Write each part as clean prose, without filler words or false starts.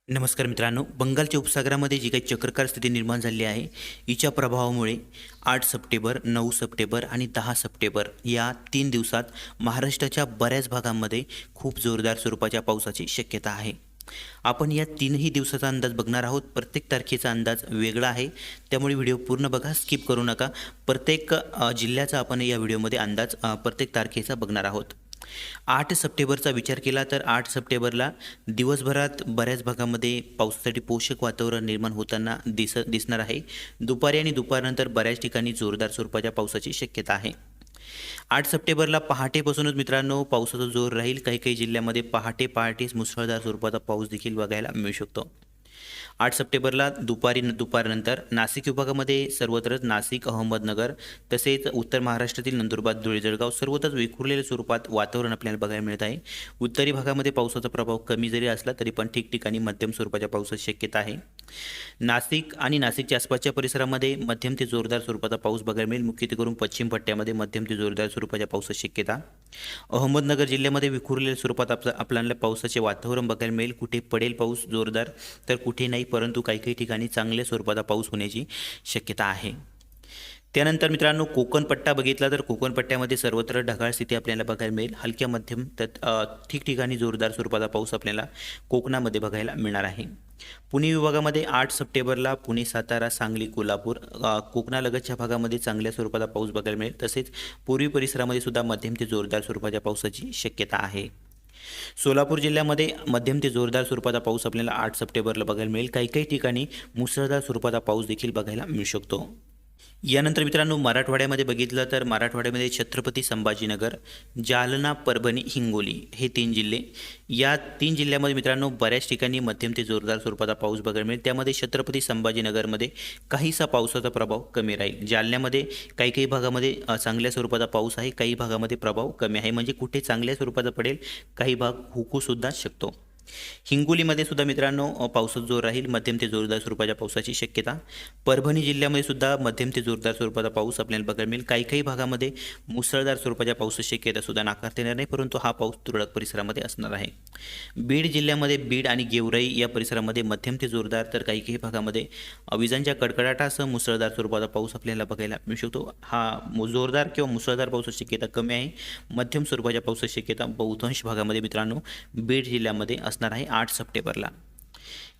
नमस्कार मित्रांनो, बंगालच्या उपसागरामध्ये जी काही चक्राकार स्थिती निर्माण झाली आहे, हिच्या प्रभावामुळे 8 सप्टेंबर, 9 सप्टेंबर आणि 10 सप्टेंबर या 3 दिवसात महाराष्ट्राच्या बऱ्याच भागांमध्ये खूप जोरदार स्वरूपाच्या पावसाची शक्यता आहे. आपण या 3ही दिवसाचा अंदाज बघणार आहोत. प्रत्येक तारखेचा अंदाज वेगळा आहे, त्यामुळे व्हिडिओ पूर्ण बघा, स्किप करू नका. प्रत्येक जिल्ह्याचा आपण या व्हिडिओमध्ये अंदाज प्रत्येक तारखेचा बघणार आहोत. 8 सप्टेंबरचा विचार केला तर 8 सप्टेंबरला दिवसभरात बऱ्याच भागामध्ये पावसासाठी पोषक वातावरण निर्माण होताना दिसणार आहे. दुपारी आणि दुपारनंतर बऱ्याच ठिकाणी जोरदार स्वरूपाच्या पावसाची शक्यता आहे. 8 सप्टेंबरला पहाटेपासूनच मित्रांनो पावसाचा जोर राहील. काही काही जिल्ह्यामध्ये पहाटेच मुसळधार स्वरूपाचा पाऊस देखील बघायला मिळू शकतो. 8 सप्टेंबरला दुपारनंतर नाशिक विभागामध्ये सर्वत्रच नाशिक, अहमदनगर तसेच उत्तर महाराष्ट्रातील नंदुरबार, धुळे, जळगाव सर्वत्रच विखुरलेल्या स्वरूपात वातावरण आपल्याला बघायला मिळत आहे. उत्तरी भागामध्ये पावसाचा प्रभाव कमी जरी असला तरी पण ठिकठिकाणी मध्यम स्वरूपाच्या पावसाची शक्यता आहे. नाशिक आणि नाशिकच्या आसपासच्या परिसरामध्ये मध्यम ते जोरदार स्वरूपाचा पाऊस बघायला मिळेल. मुख्यत्वे करून पश्चिम पट्ट्यामध्ये मध्यम ते जोरदार स्वरूपाच्या पावसाची शक्यता. अहमदनगर जिल्ह्यामध्ये विखुरलेल्या स्वरूपात आपल्याला पावसाचे वातावरण बघायला मिळेल. कुठे पडेल पाऊस जोरदार तर कुठे नाही, परंतु काही काही ठिकाणी चांगल्या स्वरूपाचा पाऊस होण्याची शक्यता आहे. त्यानंतर मित्रांनो कोकण पट्टा बघितला तर कोकण पट्ट्यामध्ये सर्वत्र ढगाळ स्थिती आपल्याला बघायला मिळेल. हलक्या मध्यम तर ठिकठिकाणी जोरदार स्वरूपाचा पाऊस आपल्याला कोकणामध्ये बघायला मिळणार आहे. पुणे विभागामध्ये 8 सप्टेंबरला पुणे, सातारा, सांगली, कोल्हापूर कोकणालगतच्या भागामध्ये चांगल्या स्वरूपाचा पाऊस बघायला मिळेल. तसेच पूर्वी परिसरामध्ये सुद्धा मध्यम ते जोरदार स्वरूपाच्या पावसाची शक्यता आहे. सोलापूर जिल्ह्यामध्ये मध्यम ते जोरदार स्वरूपाचा पाऊस आपल्याला 8 सप्टेंबरला बघायला मिळेल. काही काही ठिकाणी मुसळधार स्वरूपाचा पाऊस देखील बघायला मिळू शकतो. यानंतर मित्रांनो मराठवाड्यामध्ये बघितलं तर मराठवाड्यामध्ये छत्रपती संभाजीनगर, जालना, परभणी, हिंगोली हे 3 जिल्हे. या 3 जिल्ह्यामध्ये मित्रांनो बऱ्याच ठिकाणी मध्यम ते जोरदार स्वरूपाचा पाऊस बघायला मिळेल. त्यामध्ये छत्रपती संभाजीनगरमध्ये काहीसा पावसाचा प्रभाव कमी राहील. जालन्यामध्ये काही काही भागामध्ये चांगल्या स्वरूपाचा पाऊस आहे, काही भागामध्ये प्रभाव कमी आहे. म्हणजे कुठे चांगल्या स्वरूपाचा पडेल, काही भाग हुकूसुद्धा शकतो. हिंगोलीमध्ये सुद्धा मित्रांनो पावसाचा जोर राहील. मध्यम ते जोरदार स्वरूपाच्या पावसाची शक्यता. परभणी जिल्ह्यामध्ये सुद्धा मध्यम ते जोरदार स्वरूपाचा पाऊस आपल्याला बघायला मिळेल. काही काही भागामध्ये मुसळधार स्वरूपाच्या पावसाची शक्यता सुद्धा नाकारता येणार नाही, परंतु हा पाऊस तुरळक परिसरामध्ये असणार आहे. बीड जिल्ह्यामध्ये बीड आणि गेवराई या परिसरामध्ये मध्यम ते जोरदार तर काही काही भागामध्ये विजांच्या कडकडाटासह मुसळधार स्वरूपाचा पाऊस आपल्याला बघायला मिळू शकतो. हा जोरदार किंवा मुसळधार पावसाची शक्यता कमी आहे. मध्यम स्वरूपाच्या पावसाची शक्यता बहुतांश भागामध्ये मित्रांनो बीड जिल्ह्यामध्ये असणार आहे 8 सप्टेंबरला.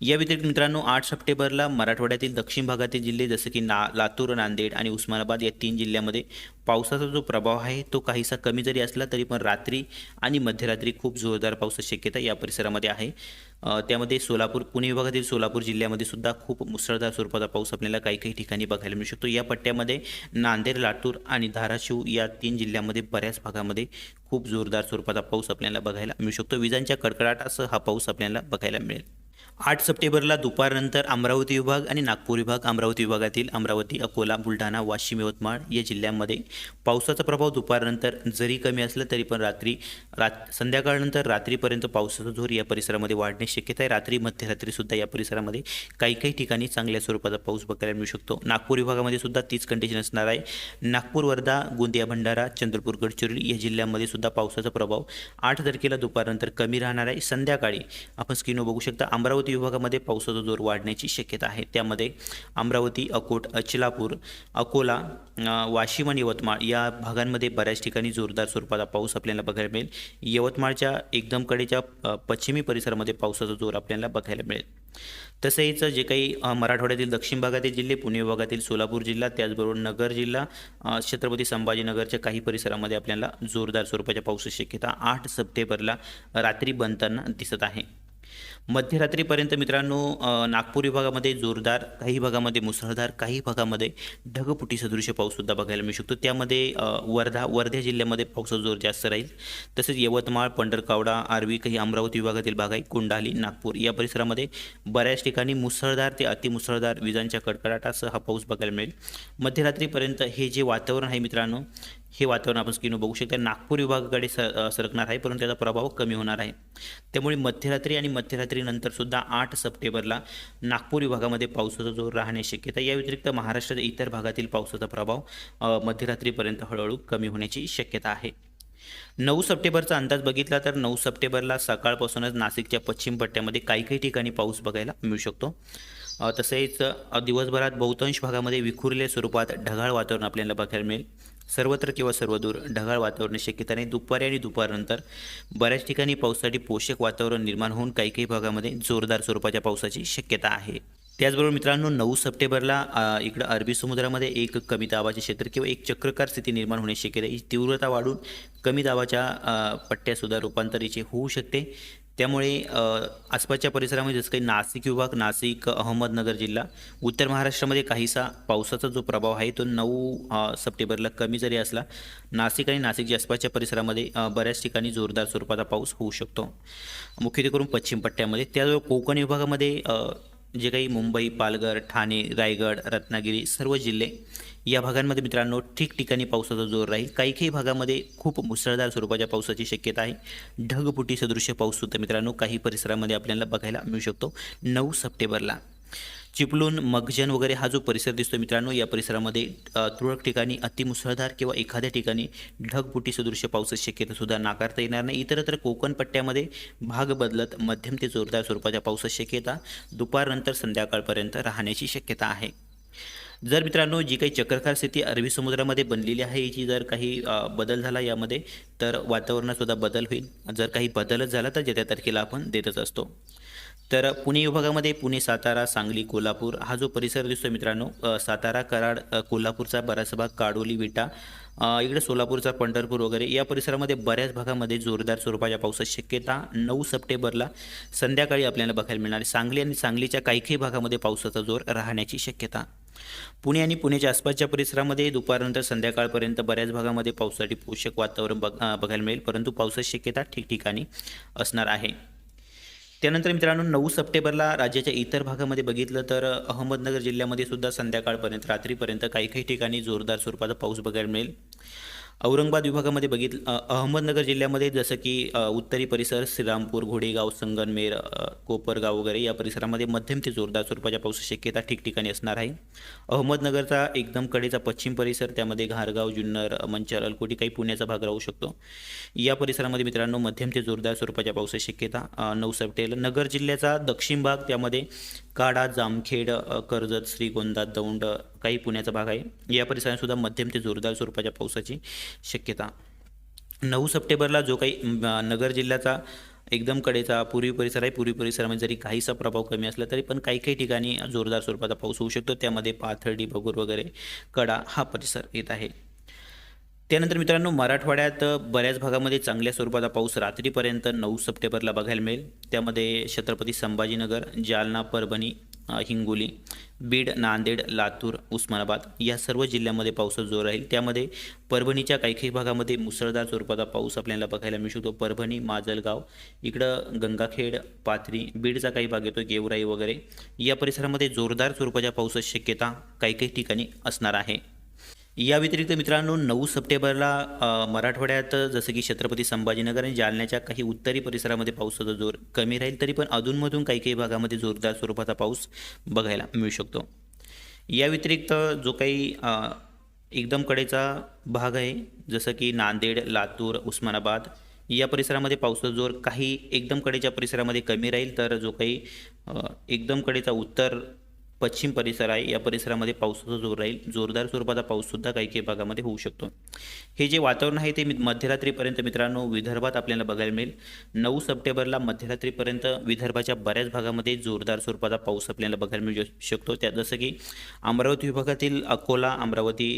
या व्यतिरिक्त मित्रांनो 8 सप्टेंबरला मराठवाड्यातील दक्षिण भागातील जिल्हे जसे की लातूर, नांदेड आणि उस्मानाबाद या 3 जिल्ह्यामध्ये पावसाचा जो प्रभाव आहे तो काहीसा कमी जरी असला तरी पण रात्री आणि मध्यरात्री खूप जोरदार पावसाची शक्यता या परिसरामध्ये आहे. त्यामध्ये सोलापूर, पुणे विभागातील सोलापूर जिल्ह्यामध्ये सुद्धा खूप मुसळधार स्वरूपाचा पाऊस आपल्याला काही काही ठिकाणी बघायला मिळू शकतो. या पट्ट्यामध्ये नांदेड, लातूर आणि धाराशिव या 3 जिल्ह्यामध्ये बऱ्याच भागामध्ये खूप जोरदार स्वरूपाचा पाऊस आपल्याला बघायला मिळू शकतो. विजांच्या कडकडाटासह हा पाऊस आपल्याला बघायला मिळेल. 8 सप्टेंबरला दुपारनंतर अमरावती विभाग आणि नागपूर विभाग, अमरावती विभागातील अमरावती, अकोला, बुलढाणा, वाशिम, यवतमाळ या जिल्ह्यांमध्ये पावसाचा प्रभाव दुपारनंतर जरी कमी असला तरी पण संध्याकाळनंतर रात्रीपर्यंत पावसाचा जोर या परिसरामध्ये वाढण्याची शक्यता आहे. रात्री मध्यरात्रीसुद्धा या परिसरामध्ये काही काही ठिकाणी चांगल्या स्वरूपाचा पाऊस बघायला मिळू शकतो. नागपूर विभागामध्ये सुद्धा तीच कंडिशन असणार आहे. नागपूर, वर्धा, गोंदिया, भंडारा, चंद्रपूर, गडचिरोली या जिल्ह्यांमध्ये सुद्धा पावसाचा प्रभाव 8 तारखेला दुपारनंतर कमी राहणार आहे. संध्याकाळी आपण स्क्रीनवर बघू शकता अमरावती विभागामध्ये पावसाचा जोर वाढण्याची शक्यता आहे. त्यामध्ये अमरावती, अकोट, अचलापूर, अकोला, वाशिम आणि यवतमाळ या भागांमध्ये बऱ्याच ठिकाणी जोरदार स्वरूपाचा पाऊस आपल्याला बघायला मिळेल. यवतमाळच्या एकदम कडेच्या पश्चिमी परिसरामध्ये पावसाचा जोर आपल्याला बघायला मिळेल. तसेच जे काही मराठवाड्यातील दक्षिण भागातील जिल्हे, पुणे विभागातील सोलापूर जिल्हा, त्याचबरोबर नगर जिल्हा, छत्रपती संभाजीनगरच्या काही परिसरामध्ये आपल्याला जोरदार स्वरूपाच्या पावसाची शक्यता 8 सप्टेंबरला रात्री बनताना दिसत आहे. मध्यरात्रीपर्यंत मित्रांनो नागपूर विभागामध्ये जोरदार, काही भागामध्ये मुसळधार, काही भागामध्ये ढगफुटी सदृश पाऊससुद्धा बघायला मिळू शकतो. त्यामध्ये वर्धा जिल्ह्यामध्ये पावसाचा जोर जास्त राहील. तसेच यवतमाळ, पंढरकवडा, आर्वी, काही अमरावती विभागातील भाग आहे, कोंढाली, नागपूर या परिसरामध्ये बऱ्याच ठिकाणी मुसळधार ते अतिमुसळधार विजांच्या कडकडाटासह हा पाऊस बघायला मिळेल. मध्यरात्रीपर्यंत हे जे वातावरण आहे मित्रांनो, हे वातावरण आपण स्क्रीनवर बघू शकता नागपूर विभागाकडे सरकणार आहे, परंतु त्याचा प्रभाव कमी होणार आहे. त्यामुळे मध्यरात्री आणि मध्यरात्रीनंतर सुद्धा 8 सप्टेंबरला नागपूर विभागामध्ये पावसाचा जोर राहण्याची शक्यता. या व्यतिरिक्त महाराष्ट्राच्या इतर भागातील पावसाचा प्रभाव मध्यरात्रीपर्यंत हळूहळू कमी होण्याची शक्यता आहे. 9 सप्टेंबरचा अंदाज बघितला तर 9 सप्टेंबरला सकाळपासूनच नाशिकच्या पश्चिम पट्ट्यामध्ये काही काही ठिकाणी पाऊस बघायला मिळू शकतो. तसेच दिवसभरात बहुतांश भागामध्ये विखुरलेल्या स्वरूपात ढगाळ वातावरण आपल्याला बघायला मिळेल. सर्वत्र किंवा सर्वदूर ढगाळ वातावरण शक्यता नाही. दुपारी आणि दुपारनंतर बऱ्याच ठिकाणी पावसासाठी पोषक वातावरण निर्माण होऊन काही काही भागामध्ये जोरदार स्वरूपाच्या पावसाची शक्यता आहे. त्याचबरोबर मित्रांनो 9 सप्टेंबरला इकडं अरबी समुद्रामध्ये एक कमी दाबाचे क्षेत्र किंवा एक चक्रकार स्थिती निर्माण होण्याची शक्यता आहे. तीव्रता वाढून कमी दाबाच्या पट्ट्यासुद्धा रूपांतरीचे होऊ शकते. त्यामुळे आसपासच्या परिसरामध्ये जसं काही नाशिक विभाग, नाशिक, अहमदनगर जिल्हा, उत्तर महाराष्ट्रामध्ये काहीसा पावसाचा जो प्रभाव आहे तो 9 सप्टेंबरला कमी जरी असला, नाशिक आणि नाशिकच्या आसपासच्या परिसरामध्ये बऱ्याच ठिकाणी जोरदार स्वरूपाचा पाऊस होऊ शकतो, मुख्यत्वे पश्चिम पट्ट्यामध्ये. त्याचबरोबर कोकण विभागामध्ये जे काही मुंबई, पालघर, ठाणे, रायगड, रत्नागिरी सर्व जिल्हे या भागांमध्ये मित्रांनो ठिकठिकाणी पावसाचा जोर राहील. काही काही भागामध्ये खूप मुसळधार स्वरूपाच्या पावसाची शक्यता आहे. ढगफुटी सदृश्य पाऊससुद्धा मित्रांनो काही परिसरामध्ये आपल्याला बघायला मिळू शकतो 9 सप्टेंबरला. चिपळूण, मगजन वगैरे हा जो परिसर दिसतो मित्रांनो, या परिसरामध्ये तुरळक ठिकाणी अतिमुसळधार किंवा एखाद्या ठिकाणी ढगफुटी सदृश्य पावसाची शक्यतासुद्धा नाकारता येणार नाही. इतरत्र कोकण पट्ट्यामध्ये भाग बदलत मध्यम ते जोरदार स्वरूपाच्या पावसाची शक्यता दुपारनंतर संध्याकाळपर्यंत राहण्याची शक्यता आहे. जर मित्रांनो जी काही चक्रकार स्थिती अरबी समुद्रामध्ये बनलेली आहे याची जर काही बदल झाला यामध्ये तर वातावरणातसुद्धा बदल होईल. जर काही बदलच झाला तर त्या तारखेला आपण देतच असतो. तर पुणे विभागामध्ये पुणे, सातारा, सांगली, कोल्हापूर हा जो परिसर दिसतो मित्रांनो, सातारा, कराड, कोल्हापूरचा बराचसा भाग, काडोली, विटा, इकडे सोलापूरचा पंढरपूर वगैरे या परिसरामध्ये बऱ्याच भागामध्ये जोरदार स्वरूपाच्या पावसाची शक्यता 9 सप्टेंबरला संध्याकाळी आपल्याला बघायला मिळणार आहे. सांगली आणि सांगलीच्या काही काही भागामध्ये पावसाचा जोर राहण्याची शक्यता. पुणे आणि पुण्याच्या आसपासच्या परिसरामध्ये दुपारनंतर संध्याकाळपर्यंत बऱ्याच भागामध्ये पावसासाठी पोषक वातावरण बघायला मिळेल, परंतु पावसाची शक्यता ठिकठिकाणी असणार आहे. त्यानंतर मित्रांनो 9 सप्टेंबरला राज्याच्या इतर भागामध्ये बघितलं तर अहमदनगर जिल्ह्यामध्ये सुद्धा संध्याकाळपर्यंत रात्रीपर्यंत काही काही ठिकाणी जोरदार स्वरूपाचा पाऊस बघायला मिळेल. औरंगाबाद विभागामध्ये बघितलं अहमदनगर जिल्ह्यामध्ये जसं की उत्तरी परिसर श्रीरामपूर, घोडेगाव, संगमनेर, कोपरगाव वगैरे या परिसरामध्ये मध्यम ते जोरदार स्वरूपाच्या पावसाची शक्यता ठिकठिकाणी असणार आहे. अहमदनगरचा एकदम कडेचा पश्चिम परिसर, त्यामध्ये घारगाव, जुन्नर, मंचर, अलकोटी, काही पुण्याचा भाग राहू शकतो. या परिसरामध्ये मित्रांनो मध्यम ते जोरदार स्वरूपाच्या पावसाची शक्यता 9 सप्टेंबर. नगर जिल्ह्याचा दक्षिण भाग, त्यामध्ये काडा, जामखेड, कर्जत, श्रीगोंदा, दौंड, काही पुण्याचा भाग आहे. या परिसरातसुद्धा मध्यम ते जोरदार स्वरूपाच्या पावसाची शक्यता. 9 सप्टेंबरला जो काही नगर जिल्ह्याचा एकदम कडेचा पूर्वी परिसर आहे, पूर्वी परिसरामध्ये जरी काहीसा प्रभाव कमी असला तरी पण काही काही ठिकाणी जोरदार स्वरूपाचा पाऊस होऊ शकतो. त्यामध्ये पाथर्डी, भगूर वगैरे, कडा हा परिसर येत आहे. त्यानंतर मित्रांनो मराठवाड्यात बऱ्याच भागामध्ये चांगल्या स्वरूपाचा पाऊस रात्रीपर्यंत 9 सप्टेंबरला बघायला मिळेल. त्यामध्ये छत्रपती संभाजीनगर, जालना, परभणी, हिंगोली, बीड, नांदेड, लातूर, उस्मानाबाद या सर्व जिल्ह्यांमध्ये पावसाचा जोर राहील. त्यामध्ये परभणीच्या काही काही भागामध्ये मुसळधार स्वरूपाचा पाऊस आपल्याला बघायला मिळू शकतो. परभणी, माजलगाव, इकडं गंगाखेड, पाथरी, बीडचा काही भाग येतो, गेवराई वगैरे या परिसरामध्ये जोरदार स्वरूपाच्या पावसाची शक्यता काही काही ठिकाणी असणार आहे. या व्यतिरिक्त मित्रांनो 9 सप्टेंबरला मराठवाड्यात जसं की छत्रपती संभाजीनगर आणि जालन्याच्या काही उत्तरी परिसरामध्ये पावसाचा जोर कमी राहील, तरी पण अधूनमधून काही काही भागामध्ये जोरदार स्वरूपाचा पाऊस बघायला मिळू शकतो. या व्यतिरिक्त जो काही एकदम कडेचा भाग आहे जसं की नांदेड, लातूर, उस्मानाबाद या परिसरामध्ये पावसाचा जोर काही एकदम कडेच्या परिसरामध्ये कमी राहील, तर जो काही एकदम कडेचा उत्तर पश्चिम परिसर आहे या परिसरामध्ये पावसाचा जोर राहील. जोरदार स्वरूपाचा पाऊससुद्धा काही काही भागामध्ये होऊ शकतो. हे जे वातावरण आहे ते मध्यरात्रीपर्यंत मित्रांनो विदर्भात आपल्याला बघायला मिळेल. 9 सप्टेंबरला मध्यरात्रीपर्यंत विदर्भाच्या बऱ्याच भागामध्ये जोरदार स्वरूपाचा पाऊस आपल्याला बघायला मिळू शकतो. त्यात जसं की अमरावती विभागातील अकोला, अमरावती,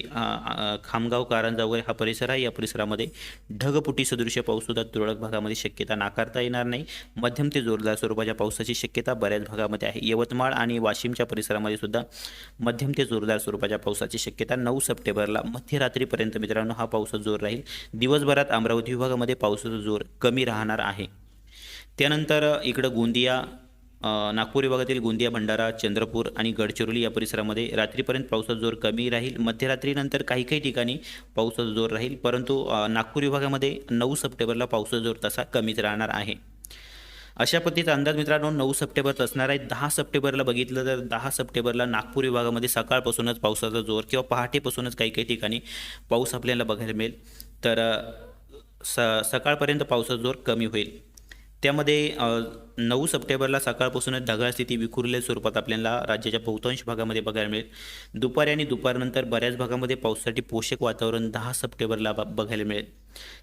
खामगाव, कारंजा वगैरे हा परिसर आहे. या परिसरामध्ये ढगफुटी सदृश्य पाऊससुद्धा तुरळक भागामध्ये शक्यता नाकारता येणार नाही. मध्यम ते जोरदार स्वरूपाच्या पावसाची शक्यता बऱ्याच भागामध्ये आहे. यवतमाळ आणि वाशिमच्या परिसरामध्ये सुद्धा मध्यम ते जोरदार स्वरूपाच्या पावसाची शक्यता 9 सप्टेंबरला मध्यरात्रीपर्यंत मित्रांनो हा पावसाचा जोर राहील. दिवसभरात अमरावती विभागामध्ये पावसाचा जोर कमी राहणार आहे. त्यानंतर इकडं गोंदिया, नागपूर विभागातील गोंदिया, भंडारा, चंद्रपूर आणि गडचिरोली या परिसरामध्ये रात्रीपर्यंत पावसाचा जोर कमी राहील. मध्यरात्रीनंतर काही काही ठिकाणी पावसाचा जोर राहील, परंतु नागपूर विभागामध्ये 9 सप्टेंबरला पावसाचा जोर तसा कमीच राहणार आहे. अशा पद्धतीचा अंदाज मित्रांनो 9 सप्टेंबरचा असणार आहे. 10 सप्टेंबरला बघितलं तर 10 सप्टेंबरला नागपूर विभागामध्ये सकाळपासूनच पावसाचा जोर किंवा पहाटेपासूनच काही काही ठिकाणी पाऊस आपल्याला बघायला मिळेल. तर सकाळपर्यंत पावसाचा जोर कमी होईल. त्यामध्ये 9 सप्टेंबरला सकाळपासूनच ढगाळ स्थिती विखुरलेल्या स्वरूपात आपल्याला राज्याच्या बहुतांश भागामध्ये बघायला मिळेल. दुपारी आणि दुपारनंतर बऱ्याच भागामध्ये पावसासाठी पोषक वातावरण 10 सप्टेंबरला बघायला मिळेल.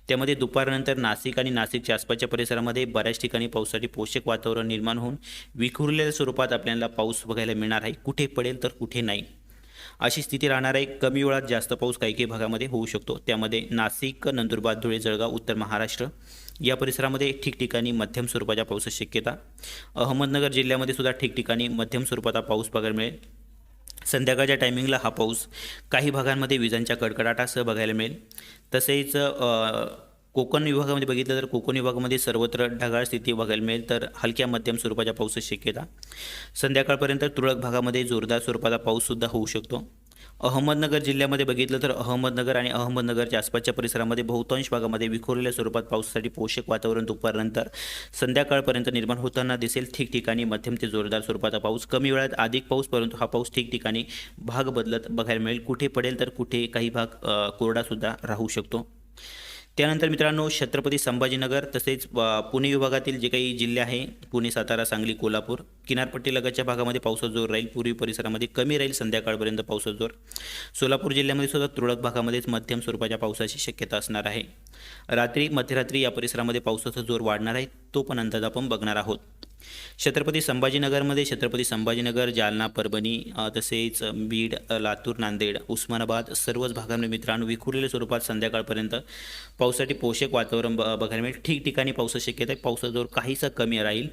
त्यामध्ये दुपारनंतर नाशिक आणि नाशिकच्या आसपासच्या परिसरामध्ये बऱ्याच ठिकाणी पावसासाठी पोषक वातावरण निर्माण होऊन विखुरलेल्या स्वरूपात आपल्याला पाऊस बघायला मिळणार आहे. कुठे पडेल तर कुठे नाही अशी स्थिती राहणार आहे. कमी वेळात जास्त पाऊस काही काही भागामध्ये होऊ शकतो. त्यामध्ये नाशिक, नंदुरबार, धुळे, जळगाव, उत्तर महाराष्ट्र या परिसरामध्ये ठिकठिकाणी मध्यम स्वरूपाच्या पावसाची शक्यता. अहमदनगर जिल्ह्यामध्ये सुद्धा ठिकठिकाणी मध्यम स्वरूपाचा पाऊस बघायला मिळेल. संध्याकाळच्या टायमिंगला हा पाऊस काही भागांमध्ये विजांच्या कडकडाटासह बघायला मिळेल. तसेच कोकण विभागामध्ये बघितलं तर कोकण विभागामध्ये सर्वत्र ढगाळ स्थिती बघायला मिळेल. तर हलक्या मध्यम स्वरूपाच्या पावसाची शक्यता. संध्याकाळपर्यंत तुरळक भागामध्ये जोरदार स्वरूपाचा पाऊससुद्धा होऊ शकतो. अहमदनगर जिल्ह्यामध्ये बघितलं तर अहमदनगर आणि अहमदनगरच्या आसपासच्या परिसरामध्ये बहुतांश भागामध्ये विखुरलेल्या स्वरूपात पावसासाठी पोषक वातावरण दुपारनंतर संध्याकाळपर्यंत निर्माण होताना दिसेल. ठिकठिकाणी मध्यम ते जोरदार स्वरूपाचा पाऊस. कमी वेळात अधिक पाऊस, परंतु हा पाऊस ठिकठिकाणी भाग बदलत बघायला मिळेल. कुठे पडेल तर कुठे काही भाग कोरडासुद्धा राहू शकतो. त्यानंतर मित्रांनो, छत्रपती संभाजीनगर तसेच पुणे विभागातील जे काही जिल्हे आहे, पुणे, सातारा, सांगली, कोल्हापूर किनारपट्टीलगतच्या भागामध्ये पावसाचा जोर राहील. पूर्वी परिसरामध्ये कमी राहील संध्याकाळपर्यंत पावसाचा जोर. सोलापूर जिल्ह्यामध्ये सुद्धा तुरळक भागामध्येच मध्यम स्वरूपाच्या पावसाची शक्यता असणार आहे. रात्री मध्यरात्री या परिसरामध्ये पावसाचा जोर वाढणार आहे. तो पण अंदाज आपण बघणार आहोत. छत्रपती संभाजीनगर, जालना, परभणी तसेच बीड, लातूर, नांदेड, उस्मानाबाद सर्वच भागांमध्ये मित्रांनो विखुरलेल्या स्वरूपात संध्याकाळपर्यंत पावसासाठी पोषक वातावरण बघायला मिळेल. ठिकठिकाणी पावसाची शक्यता आहे. पावसाचा जोर काहीसा कमी राहील.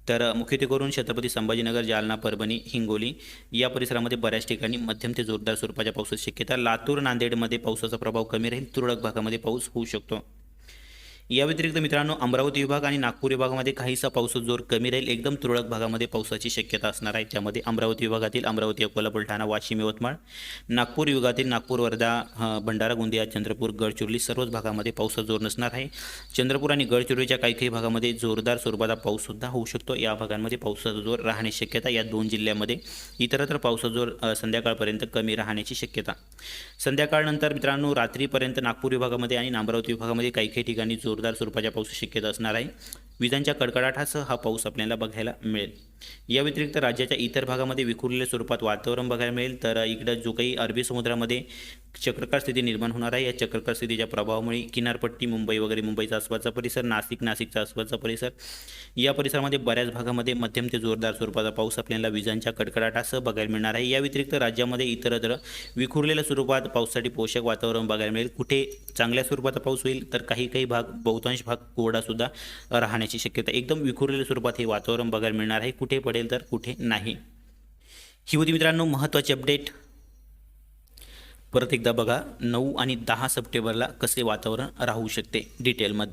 तर मुख्यत्वे करून छत्रपती संभाजीनगर, जालना, परभणी, हिंगोली या परिसरामध्ये बऱ्याच ठिकाणी मध्यम ते जोरदार स्वरूपाच्या पावसाची शक्यता. लातूर, नांदेडमध्ये पावसाचा प्रभाव कमी राहील. तुरळक भागामध्ये पाऊस होऊ शकतो. या व्यतिरिक्त मित्रांनो, अमरावती विभाग आणि नागपूर विभागामध्ये काहीसा पावसाचा जोर कमी राहील. एकदम तुरळक भागामध्ये पावसाची शक्यता असणार आहे. त्यामध्ये अमरावती विभागातील अमरावती, अकोला, बुलढाणा, वाशिम, यवतमाळ. नागपूर विभागातील नागपूर, वर्धा, भंडारा, गोंदिया, चंद्रपूर, गडचिरोली सर्वच भागामध्ये पावसाचा जोर नसणार आहे. चंद्रपूर आणि गडचिरोलीच्या काही भागामध्ये जोरदार स्वरूपाचा पाऊससुद्धा होऊ शकतो. या भागांमध्ये पावसाचा जोर राहण्याची शक्यता. या दोन जिल्ह्यामध्ये इतरत्र पावसाचा जोर संध्याकाळपर्यंत कमी राहण्याची शक्यता. संध्याकाळनंतर मित्रांनो रात्रीपर्यंत नागपूर विभागामध्ये आणि अमरावती विभागामध्ये काही ठिकाणी जोरदार स्वरूपाच्या पावसाची शक्यता असणार आहे. विजांच्या कडकडाटासह हा पाऊस आपल्याला बघायला मिळेल. या व्यतिरिक्त राज्याच्या इतर भागामध्ये विखुरलेल्या स्वरूपात वातावरण बघायला मिळेल. तर इकडं जो काही अरबी समुद्रामध्ये चक्रकार स्थिती निर्माण होणार आहे, या चक्रकार स्थितीच्या प्रभावामुळे किनारपट्टी मुंबई वगैरे, मुंबईचा आसपासचा परिसर, नाशिकचा आसपासचा परिसर या परिसरामध्ये बऱ्याच भागामध्ये मध्यम ते जोरदार स्वरूपाचा पाऊस आपल्याला विजांच्या कडकडाटासह बघायला मिळणार आहे. या व्यतिरिक्त राज्यामध्ये इतरत्र विखुरलेल्या स्वरूपात पावसासाठी पोषक वातावरण बघायला मिळेल. कुठे चांगल्या स्वरूपाचा पाऊस होईल तर काही भाग, बहुतांश भाग कोरडासुद्धा राहण्याची शक्यता. एकदम विखुरलेल्या स्वरूपात हे वातावरण बघायला मिळणार आहे. कुठे पडेल तर कुठे नाही. ही होती मित्रांनो महत्त्वाची अपडेट. परत एकदा बघा 9 आणि 10 सप्टेंबरला कसे वातावरण राहू शकते डिटेलमध्ये.